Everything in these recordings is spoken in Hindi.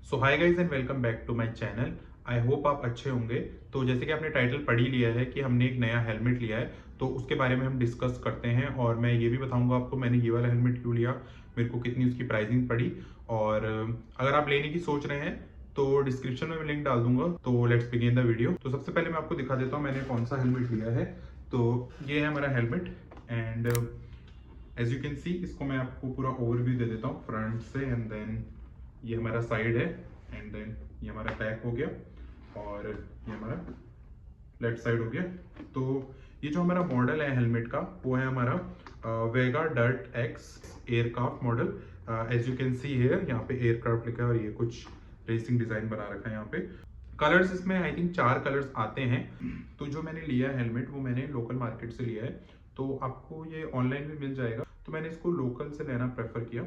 So hi guys and welcome back to my channel. I hope आप अच्छे होंगे। तो जैसे कि आपने टाइटल पढ़ ही लिया है कि हमने एक नया हेलमेट लिया है, तो उसके बारे में हम डिस्कस करते हैं और मैं ये भी बताऊंगा आपको मैंने ये वाला हेलमेट क्यों लिया, मेरे को कितनी उसकी प्राइसिंग पड़ी। और अगर आप लेने की सोच रहे हैं तो डिस्क्रिप्शन में मैं लिंक डाल दूंगा। तो लेट्स बिगिन द वीडियो। तो सबसे पहले मैं आपको दिखा देता हूँ मैंने कौन सा हेलमेट लिया है। तो ये है हमारा helmet and as you can see इसको मैं आपको पूरा ओवरव्यू दे देता हूँ फ्रंट से। एंड देन ये हमारा साइड है एंड देन ये हमारा बैक हो गया और ये हमारा लेफ्ट साइड हो गया। तो ये जो हमारा मॉडल है हेलमेट का वो है हमारा Vega dirt X aircraft model. As you can see here यहाँ पे एयरक्राफ्ट लिखा है और ये कुछ रेसिंग डिजाइन बना रखा है यहाँ पे। कलर्स इसमें आई थिंक 4 कलर्स आते हैं। तो जो मैंने लिया है हेलमेट वो मैंने लोकल मार्केट से लिया है, तो आपको ये ऑनलाइन भी मिल जाएगा, तो मैंने इसको लोकल से लेना प्रेफर किया।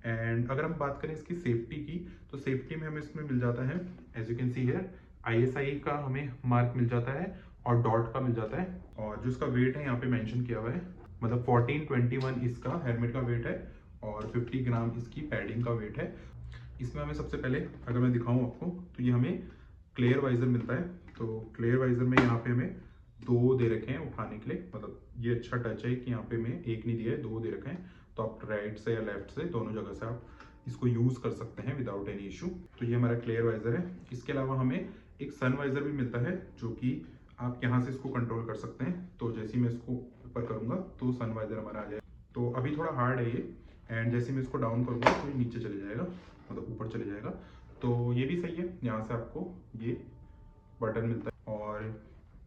एंड अगर हम बात करें इसकी सेफ्टी की, तो सेफ्टी में हमें इसमें मिल जाता है as you can see here ISI का हमें मार्क मिल जाता है और डॉट का मिल जाता है। और जो इसका वेट है यहाँ पे मेंशन किया हुआ है, मतलब 1421 इसका हेलमेट का वेट है और 50 ग्राम इसकी पैडिंग का वेट है। इसमें हमें सबसे पहले अगर मैं दिखाऊं आपको तो ये हमें क्लियर वाइजर मिलता है। तो क्लियर वाइजर में यहाँ पे हमें 2 दे रखे हैं उठाने के लिए, मतलब ये अच्छा टच है कि यहाँ पे हमें एक नहीं दिया है, 2 दे रखे हैं। तो आप राइट से या लेफ्ट से दोनों जगह से आप इसको यूज कर सकते हैं विदाउट एनी इशू। तो ये हमारा क्लियर वाइजर है। इसके अलावा हमें एक सन वाइजर भी मिलता है जो कि आप यहाँ से इसको कंट्रोल कर सकते हैं। तो जैसे ही मैं इसको ऊपर करूंगा तो सन वाइजर हमारा आ जाएगा। तो अभी थोड़ा हार्ड है ये, एंड जैसे मैं इसको डाउन करूंगा तो ये नीचे चले जाएगा, मतलब ऊपर चले जाएगा। तो ये भी सही है, यहाँ से आपको ये बटन मिलता है। और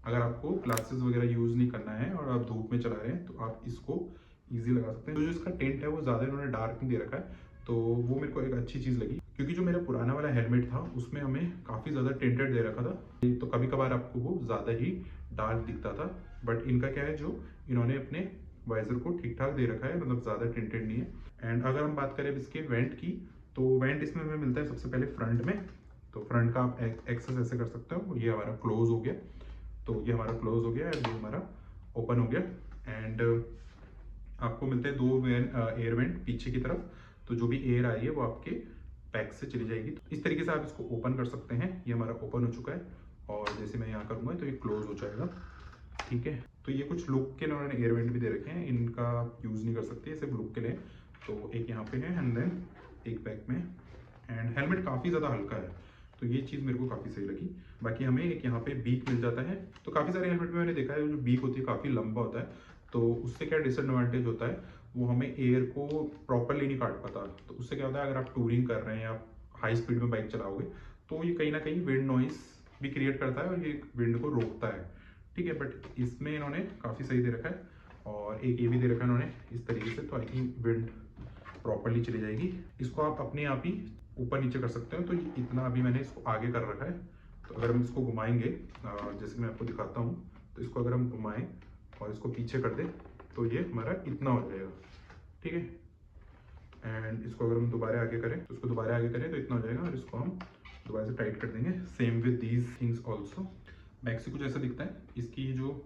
अगर आपको ग्लासेस वगैरह यूज नहीं करना है और आप धूप में चला रहे हैं तो आप इसको इजी लगा सकते हैं। तो जो इसका टेंट है वो ज़्यादा इन्होंने डार्क नहीं दे रखा है, तो वो मेरे को एक अच्छी चीज़ लगी, क्योंकि जो मेरा पुराना वाला हेलमेट था उसमें हमें काफ़ी ज़्यादा टेंटेड दे रखा था, तो कभी कभार आपको वो ज़्यादा ही डार्क दिखता था। बट इनका क्या है, जो इन्होंने अपने वाइजर को ठीक ठाक दे रखा है, मतलब ज़्यादा टेंटेड नहीं है। एंड अगर हम बात करें इसके वेंट की, तो वेंट इसमें हमें मिलता है सबसे पहले फ्रंट में। तो फ्रंट का आप एक्सेस ऐसे कर सकते हो, ये हमारा क्लोज हो गया, तो ये हमारा क्लोज हो गया एंड ये हमारा ओपन हो गया। एंड आपको मिलते हैं 2 एयर वेंट पीछे की तरफ, तो जो भी एयर आ रही है वो आपके बैक से चली जाएगी। तो इस तरीके से आप इसको ओपन कर सकते हैं। ये हमारा ओपन हो चुका है और जैसे मैं यहाँ करूँगा तो ये क्लोज हो जाएगा। ठीक है, तो ये कुछ लुक के उन्होंने एयर वेंट भी दे रखे हैं, इनका यूज़ नहीं कर सकते, सिर्फ लुक के लिए। तो एक यहाँ पे है एंड देन एक बैक में। एंड हेलमेट काफ़ी ज़्यादा हल्का है, तो ये चीज़ मेरे को काफ़ी सही लगी। बाकी हमें एक यहाँ पे बीक मिल जाता है। तो काफ़ी सारे हेलमेट में मैंने देखा है जो बीक होती है काफ़ी लंबा होता है, तो उससे क्या डिसएडवांटेज होता है, वो हमें एयर को प्रॉपरली नहीं काट पाता। तो उससे क्या होता है, अगर आप टूरिंग कर रहे हैं या हाई स्पीड में बाइक चलाओगे तो ये कहीं ना कहीं विंड नॉइस भी क्रिएट करता है और ये विंड को रोकता है। ठीक है, बट इसमें इन्होंने काफ़ी सही दे रखा है। और एक ये भी दे रखा है इन्होंने इस तरीके से, तो आई थिंक विंड प्रॉपरली चली जाएगी। इसको आप अपने आप ही ऊपर नीचे कर सकते हो। तो ये इतना अभी मैंने इसको आगे कर रखा है। तो अगर हम इसको घुमाएंगे, जैसे मैं आपको दिखाता हूँ, तो इसको अगर हम घुमाएं और इसको पीछे कर दें तो ये हमारा इतना हो जाएगा। ठीक है, एंड इसको अगर हम दोबारा आगे करें तो इसको दोबारा आगे करें तो इतना हो जाएगा, और इसको हम दोबारा से टाइट कर देंगे। Same with these things also. Back से कुछ ऐसा दिखता है। इसकी जो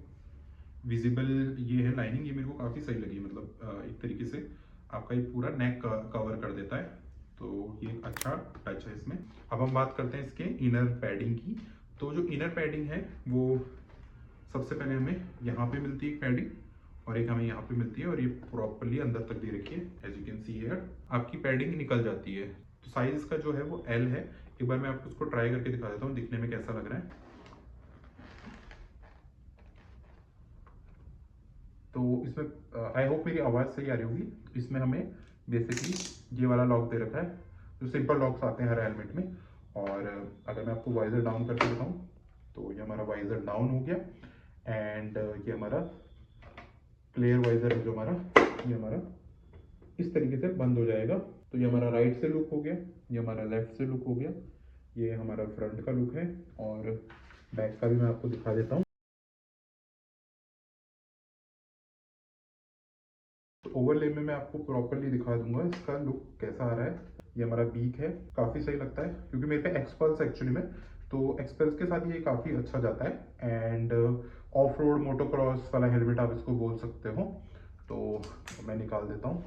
विजिबल ये है लाइनिंग, ये मेरे को काफ़ी सही लगी, मतलब एक तरीके से आपका ये पूरा नेक कवर कर देता है, तो ये अच्छा टच है इसमें। अब हम बात करते हैं इसके इनर पैडिंग की। तो जो इनर पैडिंग है वो सबसे पहले हमें यहाँ पे मिलती है एक पैडिंग, और एक हमें यहाँ पे मिलती है, और ये प्रॉपरली अंदर तक दे रखी है। As you can see here आपकी पैडिंग निकल जाती है। तो साइज इसका जो है वो L है। एक बार मैं आपको इसको ट्राई करके दिखा देता हूँ दिखने में कैसा लग रहा है। तो इसमें आई होप मेरी आवाज़ सही आ रही होगी। तो इसमें हमें बेसिकली ये वाला लॉक दे रखा है, जो सिंपल लॉक्स आते हैं हर हेलमेट में। और अगर मैं आपको वाइजर डाउन करके दिखाऊं तो ये हमारा वाइजर डाउन हो गया। एंड ये हमारा क्लियर वाइजर है जो हमारा, ये हमारा इस तरीके से बंद हो जाएगा। तो ये हमारा राइट से लुक हो गया, ये हमारा लेफ्ट से लुक हो गया, ये हमारा फ्रंट का लुक है। और बैक का भी मैं आपको दिखा देता हूँ। ओवरले में मैं आपको प्रॉपरली दिखा दूंगा इसका लुक कैसा आ रहा है। ये हमारा बीक है, काफ़ी सही लगता है क्योंकि मेरे पे एक्सपल्स एक्चुअली में, तो एक्सपल्स के साथ ये काफ़ी अच्छा जाता है। एंड ऑफ रोड मोटोक्रॉस वाला हेलमेट आप इसको बोल सकते हो। तो मैं निकाल देता हूँ,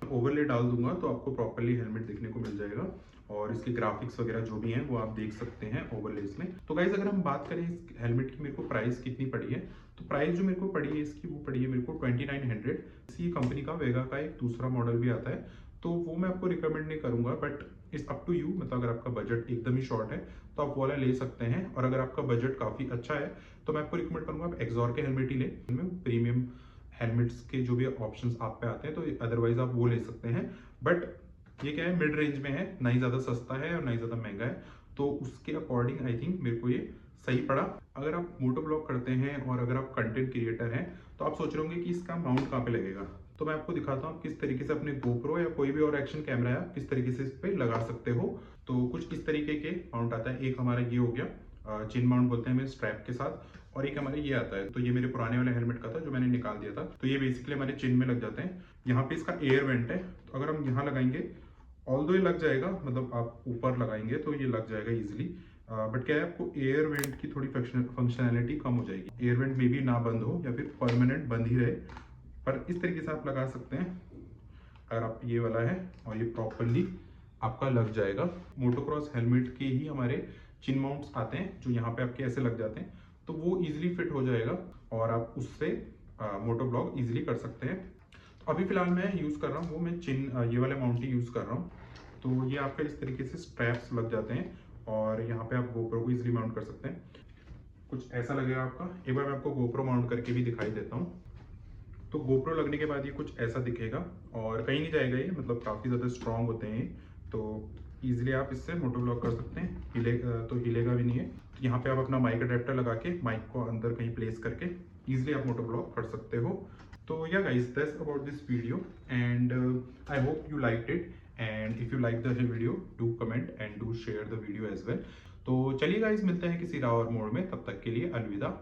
ओवरले डाल दूंगा तो आपको प्रॉपरली हेलमेट देखने को मिल जाएगा। और इसके ग्राफिक्स वगैरह जो भी हैं वो आप देख सकते हैं ओवरलेस में। तो गाइज अगर हम बात करें इस हेलमेट की मेरे को प्राइस कितनी पड़ी है, तो प्राइस जो मेरे को पड़ी है इसकी वो पड़ी है मेरे को 2900। इसी कंपनी का वेगा का एक दूसरा मॉडल भी आता है, तो वो मैं आपको रिकमेंड नहीं करूंगा, but it's up to you. मतलब अगर आपका बजट एकदम ही शॉर्ट है तो आप वो वाला ले सकते हैं, और अगर आपका बजट काफ़ी अच्छा है तो मैं आपको रिकमेंड करूंगा आप एक्सॉर के हेलमेट ही लें। इनमें प्रीमियम हेलमेट्स के जो भी ऑप्शंस आप पे आते हैं तो अदरवाइज आप वो ले सकते हैं। बट ये क्या है, मिड रेंज में है, ना ही ज़्यादा सस्ता है और ना ही ज़्यादा महंगा है, तो उसके अकॉर्डिंग आई थिंक मेरे को ये सही पड़ा। अगर आप मोटो ब्लॉग करते हैं और अगर आप कंटेंट क्रिएटर हैं तो आप सोच रहे होंगे कि इसका माउंट कहाँ पे लगेगा, तो मैं आपको दिखाता हूँ किस तरीके से अपने GoPro या कोई भी और एक्शन कैमरा है आप किस तरीके से इस पे लगा सकते हो। तो कुछ इस तरीके के माउंट आता है। एक हमारा ये हो गया चिन माउंट बोलते हैं हमें स्ट्रैप के साथ, और एक हमारे ये आता है, तो ये मेरे पुराने वाले हेलमेट का था जो मैंने निकाल दिया था। तो ये बेसिकली हमारे चिन में लग जाते हैं। यहाँ पे इसका एयर वेंट है, तो अगर हम यहाँ लगाएंगे ऑल्दो ये लग जाएगा, मतलब आप ऊपर लगाएंगे तो ये लग जाएगा इजिली, बट क्या है आपको एयर वेंट की थोड़ी फंक्शनैलिटी कम हो जाएगी। एयर वेंट में भी ना बंद हो या फिर परमानेंट बंद ही रहे, पर इस तरीके से आप लगा सकते हैं अगर आप ये वाला है, और ये प्रॉपरली आपका लग जाएगा। मोटोक्रॉस हेलमेट के ही हमारे चिन माउंट्स आते हैं जो यहाँ पे आपके ऐसे लग जाते हैं, तो वो इजीली फिट हो जाएगा और आप उससे मोटो ब्लॉग इजीली कर सकते हैं। तो अभी फिलहाल मैं यूज़ कर रहा हूँ वो मैं चिन ये वाले माउंट ही यूज़ कर रहा हूँ। तो ये आपका इस तरीके से स्ट्रैप्स लग जाते हैं और यहाँ पे आप GoPro को इजीली माउंट कर सकते हैं। कुछ ऐसा लगेगा आपका। एक बार मैं आपको GoPro माउंट करके भी दिखाई देता हूँ। तो GoPro लगने के बाद ये कुछ ऐसा दिखेगा और कहीं नहीं जाएगा ये, मतलब काफ़ी ज़्यादा स्ट्रॉन्ग होते हैं, तो ईजिली आप इससे मोटो ब्लॉग कर सकते हैं। तो हिलेगा भी नहीं है। तो यहाँ पे आप अपना माइक अडेप्टर लगा के माइक को अंदर कहीं प्लेस करके ईजिली आप मोटो ब्लॉग कर सकते हो। तो या guys that's about this video and I hope you liked it, and if you like the video do comment and do share the video as well. तो चलिए गाइस मिलते हैं किसी और मोड में, तब तक के लिए अलविदा।